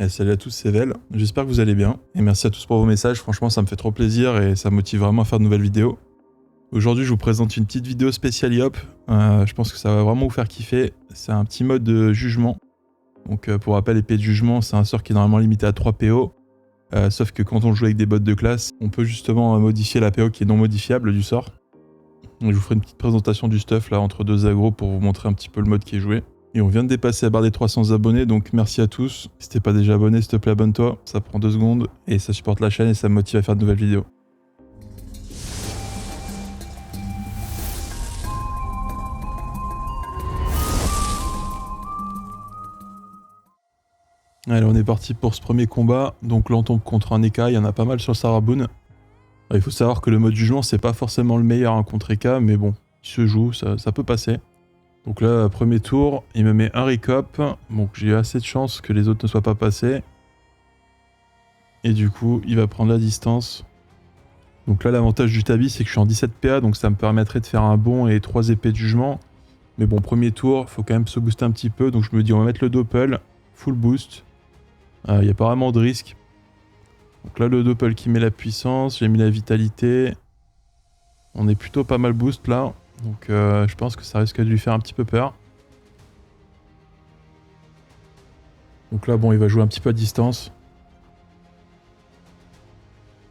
Et salut à tous, c'est Vel. J'espère que vous allez bien. Et merci à tous pour vos messages. Franchement, ça me fait trop plaisir et ça me motive vraiment à faire de nouvelles vidéos. Aujourd'hui, je vous présente une petite vidéo spéciale IOP. Je pense que ça va vraiment vous faire kiffer. C'est un petit mode de jugement. Donc, pour rappel, épée de jugement, c'est un sort qui est normalement limité à 3 PO. Sauf que quand on joue avec des bots de classe, on peut justement modifier la PO qui est non modifiable du sort. Donc, je vous ferai une petite présentation du stuff là entre deux agros pour vous montrer un petit peu le mode qui est joué. Et on vient de dépasser la barre des 300 abonnés, donc merci à tous. Si t'es pas déjà abonné, s'il te plaît, abonne-toi. Ça prend 2 secondes et ça supporte la chaîne et ça me motive à faire de nouvelles vidéos. Allez, on est parti pour ce premier combat. Donc là, on tombe contre un EK, il y en a pas mal sur le serveur Boon. Il faut savoir que le mode jugement, c'est pas forcément le meilleur contre EK, mais bon, il se joue, ça peut passer. Donc là, premier tour, il me met un recop. Donc j'ai eu assez de chance que les autres ne soient pas passés. Et du coup, il va prendre la distance. Donc là, l'avantage du tabi, c'est que je suis en 17 PA, donc ça me permettrait de faire un bond et 3 épées de jugement. Mais bon, premier tour, faut quand même se booster un petit peu. Donc je me dis, on va mettre le doppel, full boost. Il n'y a pas vraiment de risque. Donc là, le doppel qui met la puissance, j'ai mis la vitalité. On est plutôt pas mal boost là. Donc je pense que ça risque de lui faire un petit peu peur. Donc là, bon, il va jouer un petit peu à distance.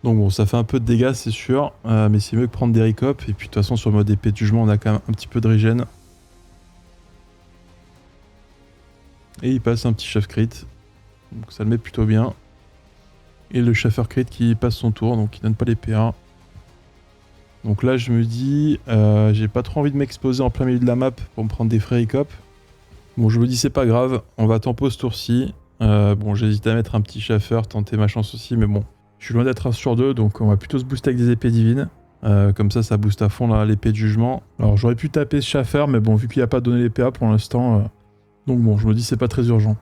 Donc bon, ça fait un peu de dégâts, c'est sûr. Mais c'est mieux que prendre des recop. Et puis de toute façon, sur le mode épée de jugement, on a quand même un petit peu de régène. Et il passe un petit chef crit. Donc ça le met plutôt bien. Et le chauffeur crit qui passe son tour, donc il donne pas les PA. Donc là, je me dis, j'ai pas trop envie de m'exposer en plein milieu de la map pour me prendre des frais recop. Bon, je me dis, c'est pas grave, on va tempo ce tour-ci. Bon, j'hésite à mettre un petit chauffeur, tenter ma chance aussi, mais bon. Je suis loin d'être 1 sur 2, donc on va plutôt se booster avec des épées divines. Comme ça booste à fond là, l'épée de jugement. Alors j'aurais pu taper ce chauffeur, mais bon, vu qu'il a pas donné les PA pour l'instant, donc bon, je me dis c'est pas très urgent.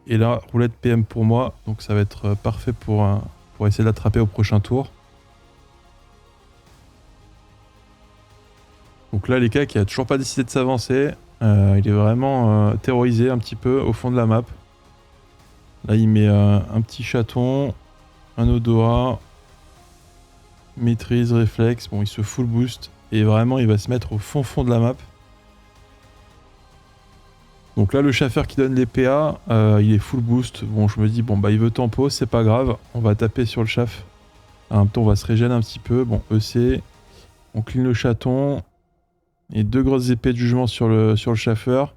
Et là, roulette PM pour moi, donc ça va être parfait pour essayer de l'attraper au prochain tour. Donc là, l'EK qui a toujours pas décidé de s'avancer, il est vraiment terrorisé un petit peu au fond de la map. Là, il met un petit chaton, un odorat, maîtrise, réflexe. Bon, il se full boost et vraiment, il va se mettre au fond de la map. Donc là, le chauffeur qui donne les PA, il est full boost. Bon, je me dis, bon, bah, il veut tempo, c'est pas grave. On va taper sur le chaff. En même temps, on va se régénérer un petit peu. Bon, EC. On clean le chaton. Et 2 grosses épées de jugement sur le chauffeur.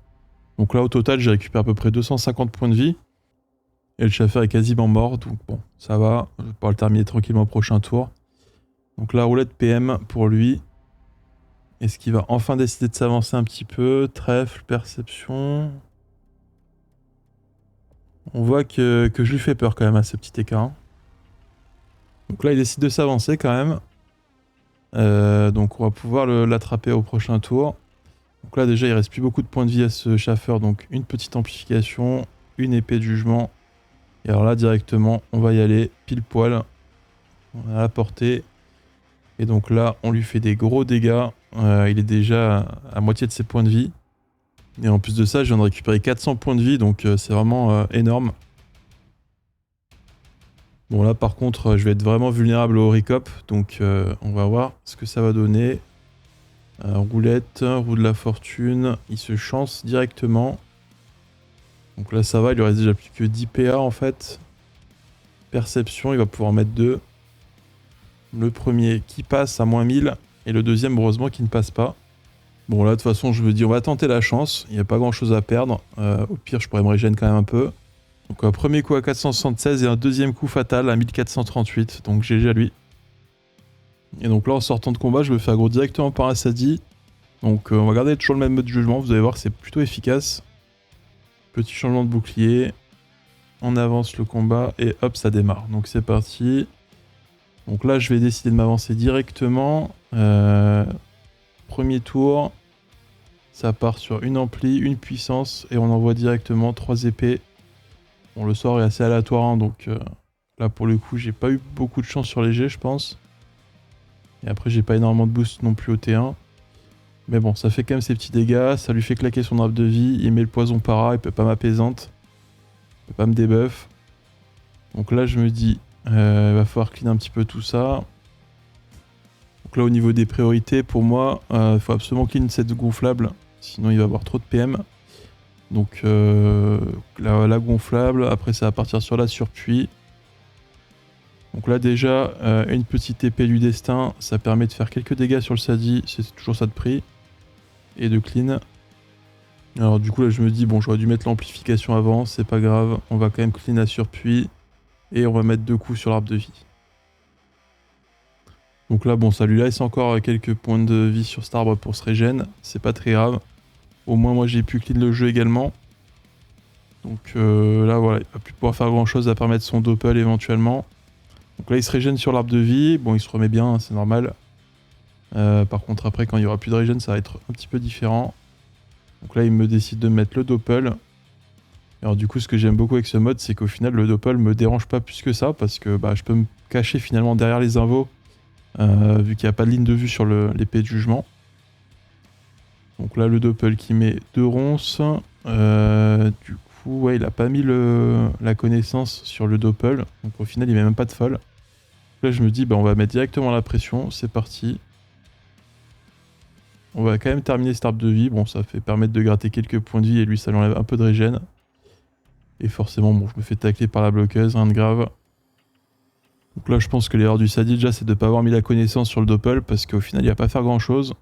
Donc là, au total, j'ai récupéré à peu près 250 points de vie. Et le chauffeur est quasiment mort. Donc bon, ça va. Je vais pouvoir le terminer tranquillement au prochain tour. Donc la roulette PM pour lui. Est-ce qu'il va enfin décider de s'avancer un petit peu? Trèfle, perception. On voit que je lui fais peur quand même à ce petit écart. Donc là, il décide de s'avancer quand même. Donc on va pouvoir l'attraper au prochain tour. Donc là, déjà, il reste plus beaucoup de points de vie à ce chauffeur. Donc une petite amplification, une épée de jugement. Et alors là, directement, on va y aller pile poil. On a la portée. Et donc là, on lui fait des gros dégâts. Il est déjà à moitié de ses points de vie. Et en plus de ça, je viens de récupérer 400 points de vie, donc c'est vraiment énorme. Bon là par contre, je vais être vraiment vulnérable au recop, donc on va voir ce que ça va donner. Roulette, roue de la fortune, il se chance directement. Donc là ça va, il lui reste déjà plus que 10 PA en fait. Perception, il va pouvoir en mettre 2. Le premier qui passe à moins 1000, et le deuxième heureusement qui ne passe pas. Bon là de toute façon je me dis on va tenter la chance, il n'y a pas grand chose à perdre, au pire je pourrais me régénérer quand même un peu. Donc un premier coup à 476 et un deuxième coup fatal à 1438, donc GG à lui. Et donc là en sortant de combat je me fais aggro directement par un Sadi. Donc on va garder toujours le même mode de jugement, vous allez voir que c'est plutôt efficace. Petit changement de bouclier, on avance le combat et hop ça démarre. Donc c'est parti. Donc là je vais décider de m'avancer directement. Premier tour. Ça part sur une ampli, une puissance, et on envoie directement 3 épées. Bon, le sort est assez aléatoire, hein, donc là pour le coup, j'ai pas eu beaucoup de chance sur les jets, je pense. Et après, j'ai pas énormément de boost non plus au T1. Mais bon, ça fait quand même ses petits dégâts, ça lui fait claquer son arbre de vie, il met le poison para, il peut pas m'apaisante, il peut pas me debuff. Donc là je me dis, il va falloir clean un petit peu tout ça. Donc là au niveau des priorités, pour moi, il faut absolument clean cette gonflable, sinon il va avoir trop de PM. Donc la gonflable, après ça va partir sur la surpuis. Donc là déjà, une petite épée du destin, ça permet de faire quelques dégâts sur le Sadi, c'est toujours ça de prix. Et de clean. Alors du coup là je me dis, bon j'aurais dû mettre l'amplification avant, c'est pas grave, on va quand même clean la surpuis. Et on va mettre 2 coups sur l'arbre de vie. Donc là bon ça lui laisse encore quelques points de vie sur cet arbre pour se régène, c'est pas très grave. Au moins moi j'ai pu clean le jeu également. Donc là voilà, il va plus pouvoir faire grand chose à part mettre son doppel éventuellement. Donc là il se régène sur l'arbre de vie, bon il se remet bien, hein, c'est normal. Par contre après quand il n'y aura plus de régène ça va être un petit peu différent. Donc là il me décide de mettre le doppel. Alors du coup ce que j'aime beaucoup avec ce mode c'est qu'au final le doppel me dérange pas plus que ça parce que bah, je peux me cacher finalement derrière les invos vu qu'il n'y a pas de ligne de vue sur l'épée de jugement. Donc là le doppel qui met 2 ronces. Du coup ouais il a pas mis la connaissance sur le doppel. Donc au final il met même pas de folle. Là je me dis bah on va mettre directement la pression, c'est parti. On va quand même terminer cet arbre de vie, bon ça fait permettre de gratter quelques points de vie et lui ça lui enlève un peu de régène. Et forcément bon je me fais tacler par la bloqueuse, rien de grave. Donc là je pense que l'erreur du Sadi déjà c'est de ne pas avoir mis la connaissance sur le doppel parce qu'au final il va pas faire grand chose.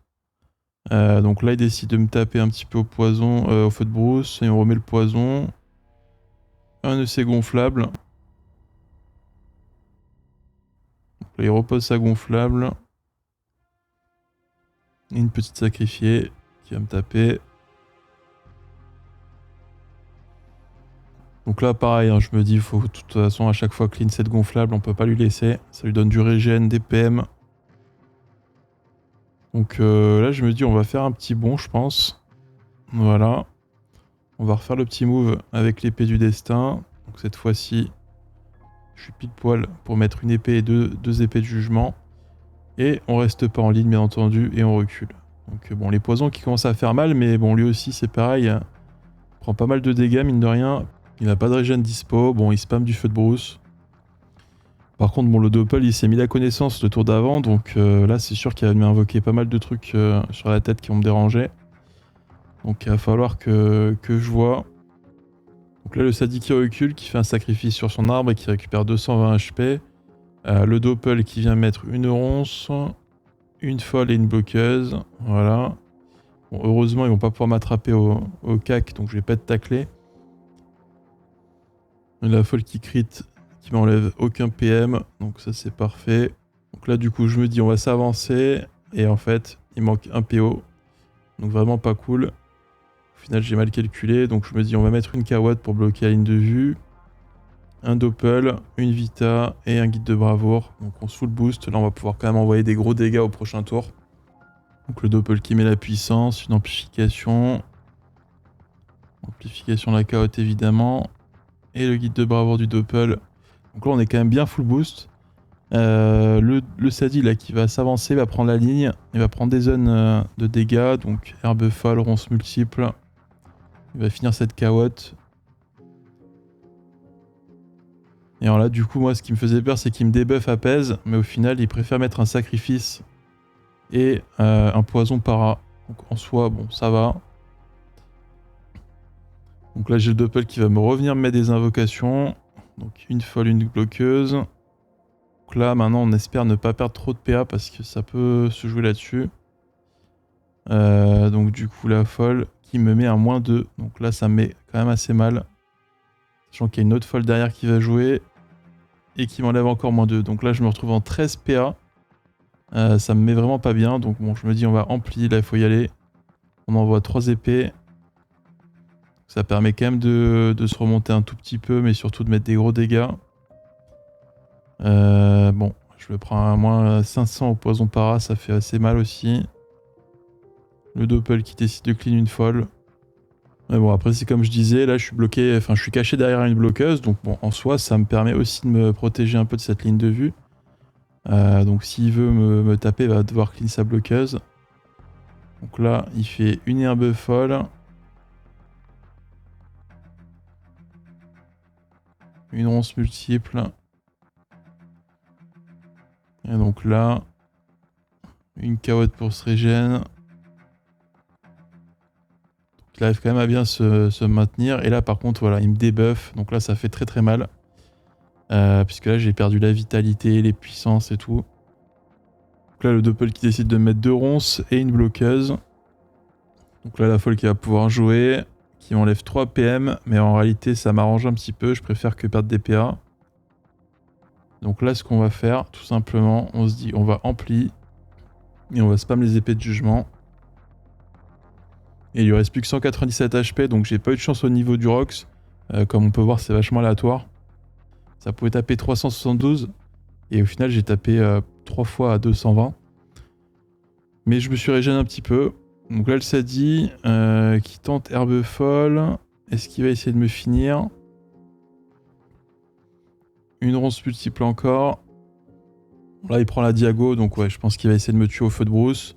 Donc là il décide de me taper un petit peu au poison, au feu de brousse et on remet le poison. Un EC gonflable. Donc là il repose sa gonflable. Et une petite sacrifiée qui va me taper. Donc là pareil, hein, je me dis il faut de toute façon à chaque fois clean cette gonflable, on peut pas lui laisser. Ça lui donne du régène, des PM. Donc là je me dis on va faire un petit bond je pense. Voilà. On va refaire le petit move avec l'épée du destin. Donc cette fois-ci, je suis pile poil pour mettre une épée et deux épées de jugement. Et on reste pas en ligne bien entendu et on recule. Donc bon les poisons qui commencent à faire mal mais bon lui aussi c'est pareil. Il prend pas mal de dégâts mine de rien. Il n'a pas de régène dispo, bon il spam du feu de brousse. Par contre bon le doppel il s'est mis la connaissance le tour d'avant donc là c'est sûr qu'il va m'invoquer pas mal de trucs sur la tête qui vont me déranger. Donc il va falloir que je vois. Donc là le Sadi qui recule, qui fait un sacrifice sur son arbre et qui récupère 220 HP. Le doppel qui vient mettre une ronce, une folle et une bloqueuse. Voilà. Bon, heureusement ils vont pas pouvoir m'attraper au cac donc je vais pas être taclé. La folle qui crit, qui m'enlève aucun PM, donc ça c'est parfait. Donc là du coup je me dis on va s'avancer, et en fait il manque un PO, donc vraiment pas cool. Au final j'ai mal calculé, donc je me dis on va mettre une Kawad pour bloquer la ligne de vue, un doppel, une Vita et un guide de bravoure. Donc on se full boost, là on va pouvoir quand même envoyer des gros dégâts au prochain tour. Donc le doppel qui met la puissance, une amplification. Amplification de la carotte évidemment. Et le guide de bravoure du doppel. Donc là on est quand même bien full boost. Le Sadi là qui va s'avancer va prendre la ligne. Il va prendre des zones de dégâts. Donc herbe folle, ronce multiple. Il va finir cette carotte. Et alors là du coup moi ce qui me faisait peur c'est qu'il me débuff apaise. Mais au final il préfère mettre un sacrifice et un poison para. Donc en soi bon ça va. Donc là j'ai le doppel qui va me revenir me mettre des invocations. Donc une folle, une bloqueuse. Donc là maintenant on espère ne pas perdre trop de PA parce que ça peut se jouer là-dessus. Donc du coup la folle qui me met un -2. Donc là ça me met quand même assez mal. Sachant qu'il y a une autre folle derrière qui va jouer. Et qui m'enlève encore -2. Donc là je me retrouve en 13 PA. Ça me met vraiment pas bien. Donc bon je me dis on va ampli, là il faut y aller. On envoie 3 épées. Ça permet quand même de se remonter un tout petit peu, mais surtout de mettre des gros dégâts. Bon, je me prends à -500 au poison para, ça fait assez mal aussi. Le doppel qui décide de clean une folle. Mais bon, après c'est comme je disais, là je suis bloqué, enfin je suis caché derrière une bloqueuse, donc bon, en soi ça me permet aussi de me protéger un peu de cette ligne de vue. Donc s'il veut me taper, il va devoir clean sa bloqueuse. Donc là, il fait une herbe folle. Une ronce multiple. Et donc là, une carotte pour se régène. Donc il arrive quand même à bien se maintenir. Et là, par contre, voilà, il me débuff. Donc là, ça fait très très mal. Puisque là, j'ai perdu la vitalité, les puissances et tout. Donc là, le doppel qui décide de mettre 2 ronces et une bloqueuse. Donc là, la folle qui va pouvoir jouer, qui m'enlève 3 PM, mais en réalité, ça m'arrange un petit peu. Je préfère que perdre des PA. Donc là, ce qu'on va faire, tout simplement, on se dit, on va ampli et on va spam les épées de jugement. Et il lui reste plus que 197 HP, donc j'ai pas eu de chance au niveau du Rox. Comme on peut voir, c'est vachement aléatoire. Ça pouvait taper 372, et au final, j'ai tapé 3 fois à 220. Mais je me suis régéné un petit peu. Donc là, le Sadi qui tente herbe folle. Est-ce qu'il va essayer de me finir? Une ronce multiple encore. Là, il prend la diago, donc ouais, je pense qu'il va essayer de me tuer au feu de brousse.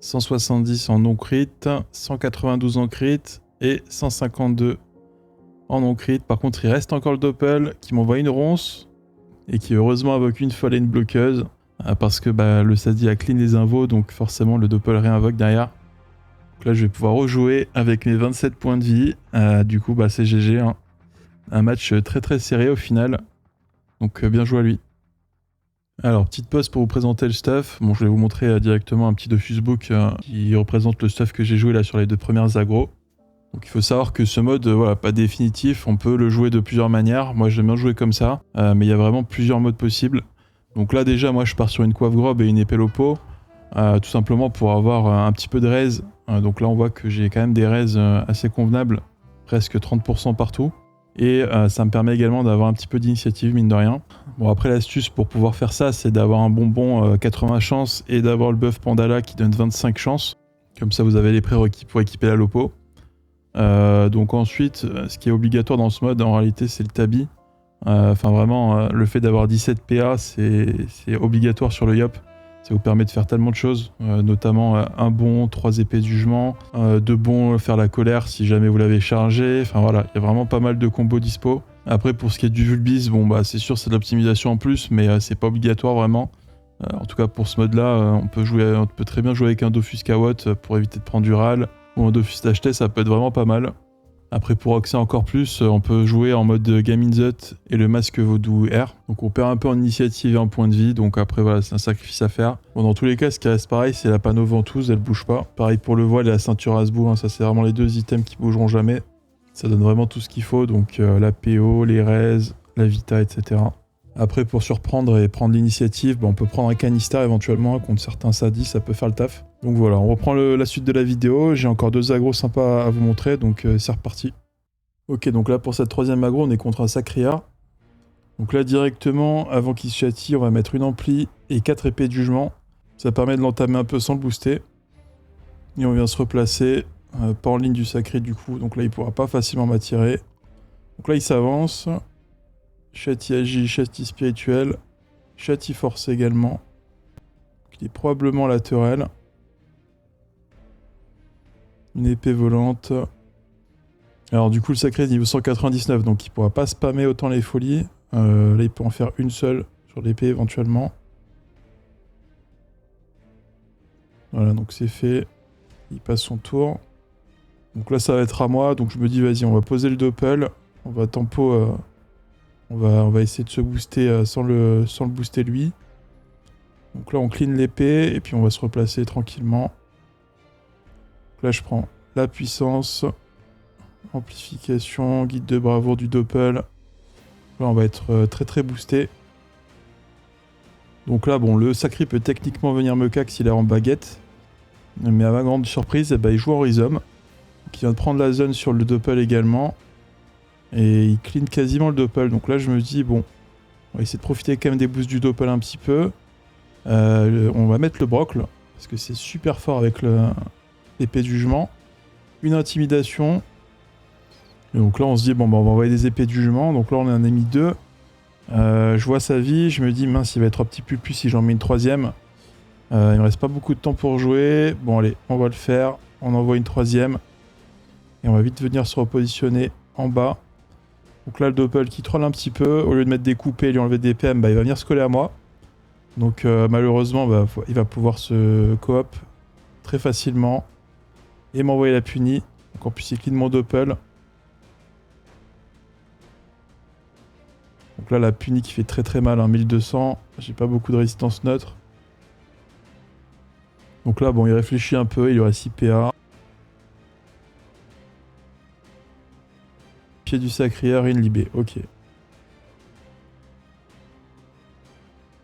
170 en non-crit, 192 en crit et 152 en non-crit. Par contre, il reste encore le doppel qui m'envoie une ronce et qui heureusement invoque une folle et une bloqueuse. Parce que le Sadi a clean les invos, donc forcément le doppel réinvoque derrière. Donc là, je vais pouvoir rejouer avec mes 27 points de vie. Du coup, c'est GG. Hein. Un match très très serré au final. Donc bien joué à lui. Alors, petite pause pour vous présenter le stuff. Bon, je vais vous montrer directement un petit Dofus Book qui représente le stuff que j'ai joué là sur les 2 premières agros. Donc il faut savoir que ce mode, voilà, pas définitif, on peut le jouer de plusieurs manières. Moi j'aime bien jouer comme ça, mais il y a vraiment plusieurs modes possibles. Donc là déjà, moi je pars sur une coiffe grobe et une épée lopo, tout simplement pour avoir un petit peu de raise. Donc là on voit que j'ai quand même des raises assez convenables, presque 30% partout. Et ça me permet également d'avoir un petit peu d'initiative, mine de rien. Bon, après l'astuce pour pouvoir faire ça, c'est d'avoir un bonbon 80 chances et d'avoir le buff Pandala qui donne 25 chances. Comme ça vous avez les prérequis pour équiper la lopo. Donc ensuite, ce qui est obligatoire dans ce mode, en réalité, c'est le tabi. Enfin vraiment, le fait d'avoir 17 PA, c'est obligatoire sur le Yop. Ça vous permet de faire tellement de choses, notamment un bon, 3 épées de jugement, 2 bons, faire la colère si jamais vous l'avez chargé. Enfin voilà, il y a vraiment pas mal de combos dispo. Après, pour ce qui est du Vulbis, bon c'est sûr c'est de l'optimisation en plus, mais c'est pas obligatoire vraiment. En tout cas pour ce mode-là, on peut très bien jouer avec un Dofus Kawot pour éviter de prendre du râle. Ou un Dofus d'acheter, ça peut être vraiment pas mal. Après, pour accéder encore plus, on peut jouer en mode Gaminzut et le masque vaudou R. Donc on perd un peu en initiative et en point de vie, donc après voilà, c'est un sacrifice à faire. Bon, dans tous les cas, ce qui reste pareil, c'est la panneau ventouse, elle bouge pas. Pareil pour le voile et la ceinture Asbou, hein, ça c'est vraiment les 2 items qui bougeront jamais. Ça donne vraiment tout ce qu'il faut, donc la PO, les raises, la vita, etc. Après, pour surprendre et prendre l'initiative, on peut prendre un Canistar éventuellement contre certains Sadis, ça peut faire le taf. Donc voilà, on reprend la suite de la vidéo. J'ai encore 2 agros sympas à vous montrer, donc c'est reparti. Ok, donc là pour cette 3ème agro, on est contre un Sacria. Donc là directement, avant qu'il se châtie, on va mettre une ampli et 4 épées de jugement. Ça permet de l'entamer un peu sans le booster. Et on vient se replacer, pas en ligne du sacré du coup, donc là il pourra pas facilement m'attirer. Donc là il s'avance. Châti agi, châti spirituel, châti force également. Il est probablement latéral. Une épée volante. Alors du coup le sacré est niveau 199, donc il pourra pas spammer autant les folies. Là il peut en faire une seule sur l'épée éventuellement. Voilà, donc c'est fait. Il passe son tour. Donc là ça va être à moi, donc je me dis vas-y on va poser le doppel. On va tempo... On va essayer de se booster sans le booster lui. Donc là on clean l'épée et puis on va se replacer tranquillement. Donc là je prends la puissance, amplification, guide de bravoure du doppel. Là on va être très très boosté. Donc là bon, le sacré peut techniquement venir me cac s'il est en baguette. Mais à ma grande surprise, il joue en rhizome. Donc il vient de prendre la zone sur le doppel également. Et il clean quasiment le doppel. Donc là je me dis bon, on va essayer de profiter quand même des boosts du doppel un petit peu. On va mettre le brocle, parce que c'est super fort avec l'épée de jugement. Une intimidation. Et donc là on se dit bon on va envoyer des épées de jugement. Donc là on en a mis 2. Je vois sa vie, je me dis mince il va être un petit peu plus si j'en mets une 3ème. Il me reste pas beaucoup de temps pour jouer. Bon allez, on va le faire. On envoie une troisième. Et on va vite venir se repositionner en bas. Donc là, le Doppel qui troll un petit peu. Au lieu de mettre des coupés et lui enlever des PM, il va venir se coller à moi. Donc malheureusement, il va pouvoir se coop très facilement. Et m'envoyer la punie. Donc en plus, il clean mon Doppel. Donc là, la punie qui fait très très mal, hein, 1200. J'ai pas beaucoup de résistance neutre. Donc là, bon, il réfléchit un peu. Il aurait 6 PA. Pied du sacrière, une libé. Ok.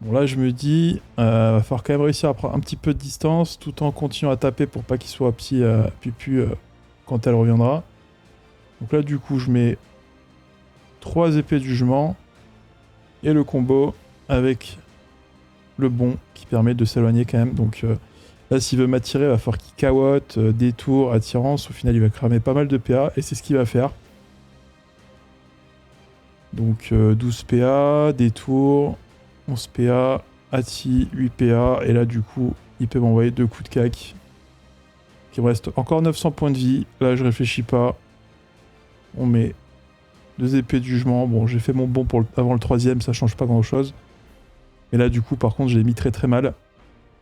Bon là, je me dis, va falloir quand même réussir à prendre un petit peu de distance tout en continuant à taper pour pas qu'il soit pupu quand elle reviendra. Donc là, du coup, je mets 3 épées de jugement et le combo avec le bon qui permet de s'éloigner quand même. Donc là, s'il veut m'attirer, il va falloir qu'il cawotte, détour, attirance. Au final, il va cramer pas mal de PA et c'est ce qu'il va faire. Donc 12 PA, détour, 11 PA, Atti, 8 PA, et là du coup, il peut m'envoyer 2 coups de cac. Il me reste encore 900 points de vie, là je réfléchis pas. On met 2 épées de jugement, bon j'ai fait mon bon avant le troisième, ça change pas grand chose. Mais là du coup par contre je l'ai mis très très mal.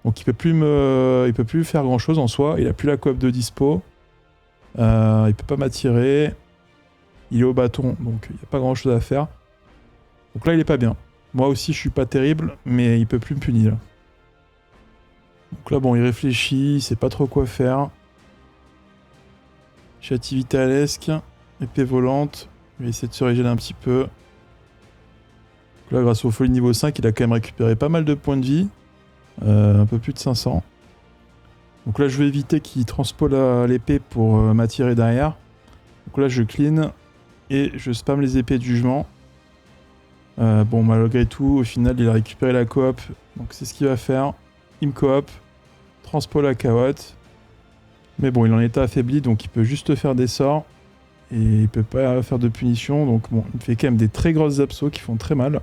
Donc il peut plus faire grand chose en soi, il a plus la coop de dispo. Il peut pas m'attirer. Il est au bâton, donc il n'y a pas grand chose à faire. Donc là, il est pas bien. Moi aussi, je suis pas terrible, mais il peut plus me punir. Là. Donc là, bon, il réfléchit, il sait pas trop quoi faire. Châti vitalesque, épée volante. Il va essayer de se régénérer un petit peu. Donc là, grâce au folie niveau 5, il a quand même récupéré pas mal de points de vie. Un peu plus de 500. Donc là, je vais éviter qu'il transpole l'épée pour m'attirer derrière. Donc là, je clean. Et je spam les épées de jugement. Bon, malgré tout, au final, il a récupéré la coop. Donc c'est ce qu'il va faire. Il me coop. Transpo la cawotte. Mais bon, il en est affaibli, donc il peut juste faire des sorts. Et il peut pas faire de punition. Donc bon, il fait quand même des très grosses absos qui font très mal.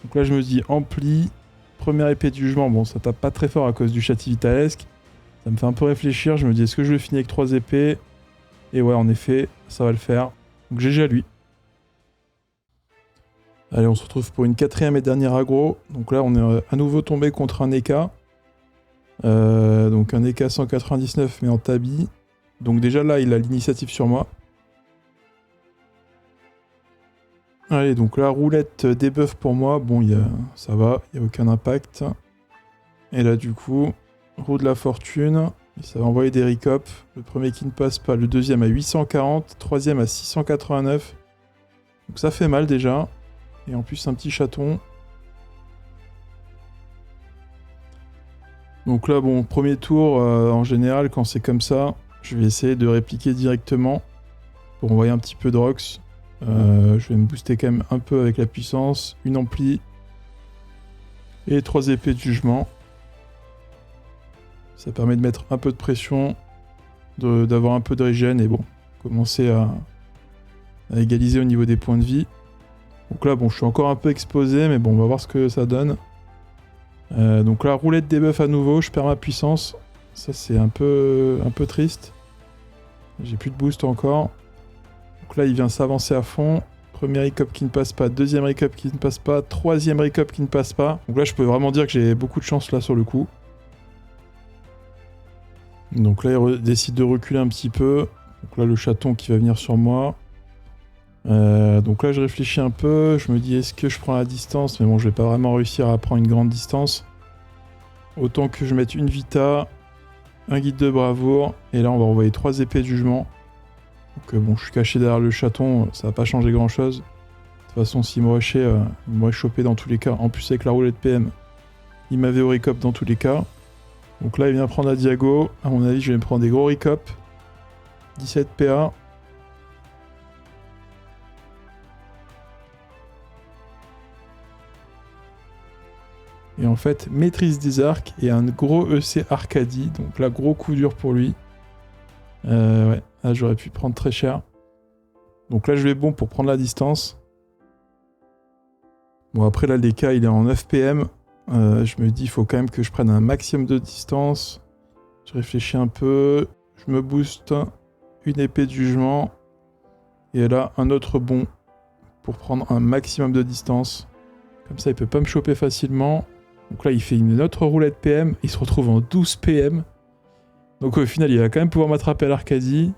Donc là, je me dis, ampli. Première épée de jugement. Bon, ça tape pas très fort à cause du châti vitalesque. Ça me fait un peu réfléchir. Je me dis, est-ce que je le finis avec 3 épées? Et ouais, en effet, ça va le faire. Donc GG à lui. Allez, on se retrouve pour une 4ème et dernière aggro. Donc là, on est à nouveau tombé contre un Eka. Donc un Eka 199 mais en tabi. Donc déjà là, il a l'initiative sur moi. Allez, donc la roulette debuff pour moi. Bon, ça va, il n'y a aucun impact. Et là, du coup, roue de la fortune. Et ça va envoyer des recop. Le premier qui ne passe pas, le deuxième à 840, troisième à 689. Donc ça fait mal déjà. Et en plus un petit chaton. Donc là bon, premier tour, en général quand c'est comme ça, je vais essayer de répliquer directement. Pour envoyer un petit peu de rocks. Je vais me booster quand même un peu avec la puissance. Une ampli. Et 3 épées de jugement. Ça permet de mettre un peu de pression, d'avoir un peu de régène et bon, commencer à égaliser au niveau des points de vie. Donc là, bon, je suis encore un peu exposé, mais bon, on va voir ce que ça donne. Donc là, roulette debuff à nouveau, je perds ma puissance. Ça, c'est un peu triste. J'ai plus de boost encore. Donc là, il vient s'avancer à fond. Premier recop qui ne passe pas, deuxième recop qui ne passe pas, troisième recop qui ne passe pas. Donc là, je peux vraiment dire que j'ai beaucoup de chance là sur le coup. Donc là, il décide de reculer un petit peu. Donc là, le chaton qui va venir sur moi. Donc là, je réfléchis un peu. Je me dis, est-ce que je prends la distance? Mais bon, je vais pas vraiment réussir à prendre une grande distance. Autant que je mette une vita, un guide de bravoure. Et là, on va envoyer 3 épées de jugement. Donc bon, je suis caché derrière le chaton. Ça va pas changer grand-chose. De toute façon, s'il me rushait, il m'aurait chopé dans tous les cas. En plus, avec la roulette PM, il m'avait au recop dans tous les cas. Donc là, il vient prendre la diago. À mon avis, je vais me prendre des gros recop. 17 PA. Et en fait, maîtrise des arcs et un gros EC Arcadie. Donc là, gros coup dur pour lui. Ouais, là, j'aurais pu prendre très cher. Donc là, je vais bon pour prendre la distance. Bon, après, là, l'EK, il est en 9 PM. Je me dis, il faut quand même que je prenne un maximum de distance. Je réfléchis un peu. Je me booste une épée de jugement. Et là, un autre bond pour prendre un maximum de distance. Comme ça, il peut pas me choper facilement. Donc là, il fait une autre roulette PM. Il se retrouve en 12 PM. Donc au final, il va quand même pouvoir m'attraper à l'Arcadie.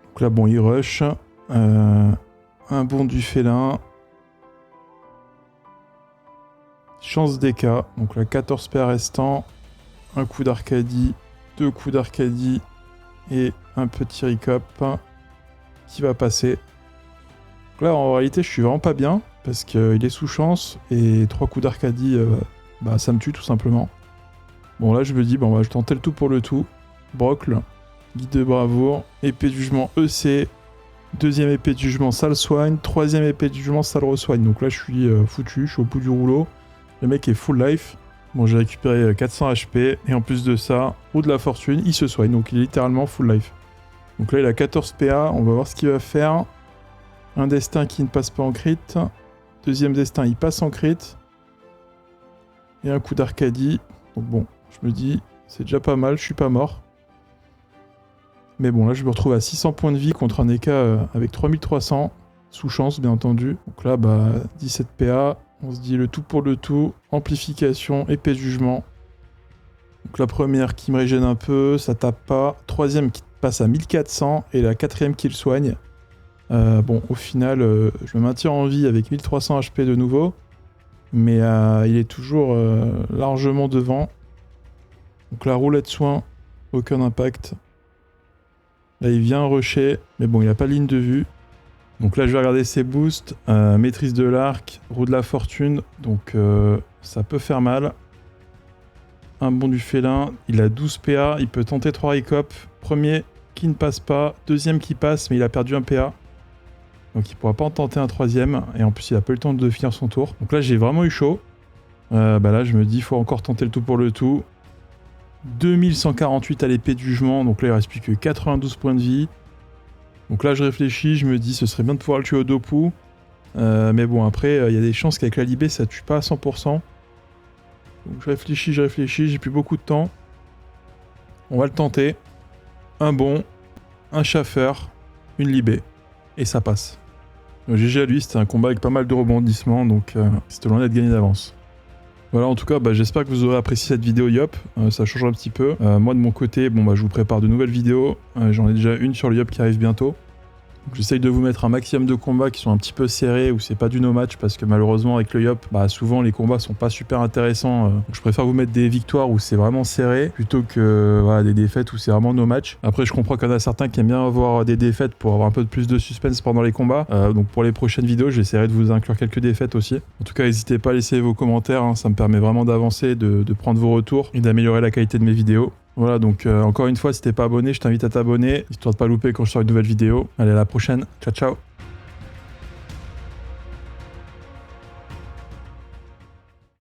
Donc là, bon, il rush. Un bond du félin. Chance DK. Donc là, 14 PA restants. Un coup d'Arcadie. 2 coups d'Arcadie. Et un petit recop qui va passer. Donc là, en réalité, je suis vraiment pas bien. Parce qu'il est sous chance. Et 3 coups d'Arcadie, bah, ça me tue tout simplement. Bon, là, je me dis, bon, bah, je tentais le tout pour le tout. Brocle. Guide de bravoure. Épée de jugement EC. Deuxième épée de jugement sale soigne. Troisième épée de jugement sale resoigne. Donc là, je suis foutu. Je suis au bout du rouleau. Le mec est full life. Bon, j'ai récupéré 400 HP. Et en plus de ça, roue de la fortune, il se soigne. Donc il est littéralement full life. Donc là, il a 14 PA. On va voir ce qu'il va faire. Un destin qui ne passe pas en crit. Deuxième destin, il passe en crit. Et un coup d'Arcadie. Donc bon, je me dis, c'est déjà pas mal. Je suis pas mort. Mais bon, là, je me retrouve à 600 points de vie contre un EK avec 3300. Sous chance, bien entendu. Donc là, bah, 17 PA. On se dit le tout pour le tout. Amplification, épée de jugement. Donc la première qui me régène un peu, ça tape pas. Troisième qui passe à 1400. Et la quatrième qui le soigne. Bon, au final, je me maintiens en vie avec 1300 HP de nouveau. Mais il est toujours largement devant. Donc la roulette soin, aucun impact. Là, il vient rusher. Mais bon, il n'a pas ligne de vue. Donc là, je vais regarder ses boosts. Maîtrise de l'arc, roue de la fortune. Donc ça peut faire mal. Un bond du félin. Il a 12 PA. Il peut tenter 3 recop. Premier qui ne passe pas. Deuxième qui passe, mais il a perdu un PA. Donc il ne pourra pas en tenter un troisième. Et en plus, il n'a pas eu le temps de finir son tour. Donc là, j'ai vraiment eu chaud. Bah là, je me dis, il faut encore tenter le tout pour le tout. 2148 à l'épée de jugement. Donc là, il ne reste plus que 92 points de vie. Donc là, je réfléchis, je me dis, ce serait bien de pouvoir le tuer au Dopu. Mais bon, après, il y a des chances qu'avec la Libé, ça tue pas à 100%. Donc je réfléchis, j'ai plus beaucoup de temps. On va le tenter. Un bond, un chaffeur, une Libé. Et ça passe. Donc, GG à lui, c'était un combat avec pas mal de rebondissements, donc c'était loin d'être gagné d'avance. Voilà, en tout cas, bah, j'espère que vous aurez apprécié cette vidéo Yop. Ça change un petit peu. Moi, de mon côté, bon, bah, je vous prépare de nouvelles vidéos. J'en ai déjà une sur le Yop qui arrive bientôt. J'essaye de vous mettre un maximum de combats qui sont un petit peu serrés ou c'est pas du no match parce que malheureusement avec le Yop, bah souvent les combats sont pas super intéressants. Donc je préfère vous mettre des victoires où c'est vraiment serré plutôt que voilà, des défaites où c'est vraiment no match. Après je comprends qu'il y en a certains qui aiment bien avoir des défaites pour avoir un peu plus de suspense pendant les combats. Donc pour les prochaines vidéos, j'essaierai de vous inclure quelques défaites aussi. En tout cas, n'hésitez pas à laisser vos commentaires, hein, ça me permet vraiment d'avancer, de prendre vos retours et d'améliorer la qualité de mes vidéos. Voilà, donc encore une fois, si t'es pas abonné, je t'invite à t'abonner, histoire de pas louper quand je sors une nouvelle vidéo. Allez, à la prochaine. Ciao, ciao.